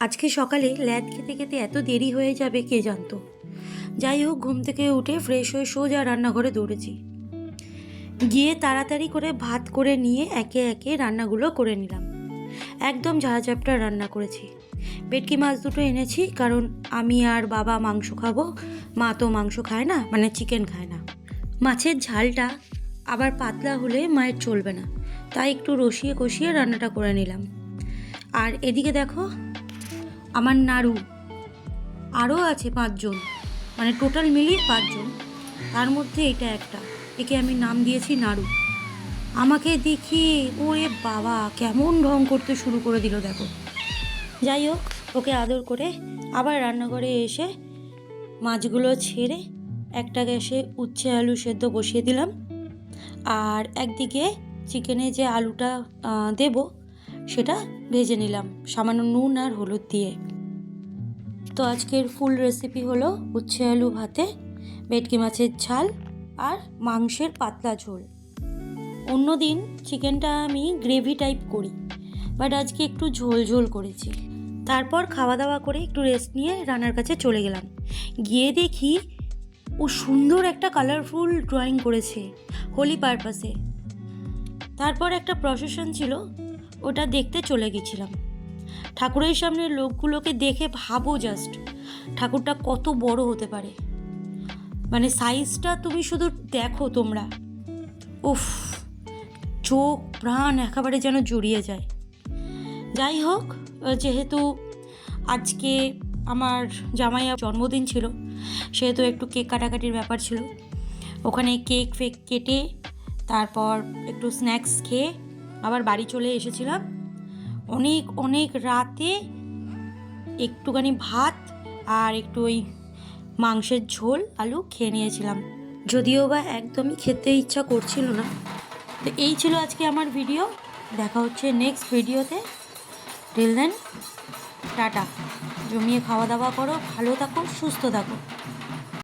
আজকে সকালে ল্যাদ খেতে খেতে এত দেরি হয়ে যাবে কে জানতো। যাই হোক, ঘুম থেকে উঠে ফ্রেশ হয়ে সোজা রান্নাঘরে দৌড়েছি। গিয়ে তাড়াতাড়ি করে ভাত করে নিয়ে একে একে রান্নাগুলো করে নিলাম। একদম ঝাড়াঝাপটা রান্না করেছি। ভেটকি মাছ দুটো এনেছি, কারণ আমি আর বাবা মাংস খাবো, মা তো মাংস খায় না, মানে চিকেন খায় না। মাছের ঝালটা আবার পাতলা হলে মায়ের চলবে না, তাই একটু রসিয়ে কষিয়ে রান্নাটা করে নিলাম। আর এদিকে দেখো, আমার নাড়ু আরও আছে 5 জন, মানে টোটাল মিলিয়ে 5 জন। তার মধ্যে এটা একটা, একে আমি নাম দিয়েছি নাড়ু। আমাকে দেখিয়ে ওরে বাবা কেমন ঢং করতে শুরু করে দিল দেখো। যাই হোক, ওকে আদর করে আবার রান্নাঘরে এসে মাছগুলো ছেড়ে একটা গ্যাসে উচ্ছে আলু সেদ্ধ বসিয়ে দিলাম। আর একদিকে চিকেনে যে আলুটা দেব সেটা ভেজে নিলাম সামান্য নুন আর হলুদ দিয়ে। তো আজকের ফুল রেসিপি হলো উচ্ছে আলু ভাতে, ভেটকি মাছের ঝাল আর মাংসের পাতলা ঝোল। অন্যদিন চিকেনটা আমি গ্রেভি টাইপ করি, বাট আজকে একটু ঝোল ঝোল করেছি। তারপর খাওয়া দাওয়া করে একটু রেস্ট নিয়ে রান্নার কাছে চলে গেলাম। গিয়ে দেখি ও সুন্দর একটা কালারফুল ড্রয়িং করেছে হোলি পারপাসে। তারপর একটা প্রসেশন ছিল, ওটা দেখতে চলে গেছিলাম। ঠাকুরের সামনের লোকগুলোকে দেখে ভাবো জাস্ট ঠাকুরটা কত বড় হতে পারে, মানে সাইজটা তুমি শুধু দেখো তোমরা, উফ, চোখ প্রাণ একেবারে যেন জড়িয়ে যায়। যাই হোক, যেহেতু আজকে আমার জামাইয়ের জন্মদিন ছিল, সেহেতু একটু কেক কাটাকাটির ব্যাপার ছিল। ওখানে কেক ফেক কেটে তারপর একটু স্ন্যাক্স খেয়ে আবার বাড়ি চলে এসেছিলাম। অনেক অনেক রাতে একটুখানি ভাত আর একটু ওই মাংসের ঝোল আলু খেয়ে নিয়েছিলাম, যদিও বা একদমই খেতে ইচ্ছা করছিল না। তো এই ছিল আজকে আমার ভিডিও। দেখা হচ্ছে নেক্সট ভিডিওতে। Till then tata. জমিয়ে খাওয়া দাওয়া করো, ভালো থাকো, সুস্থ থাকো।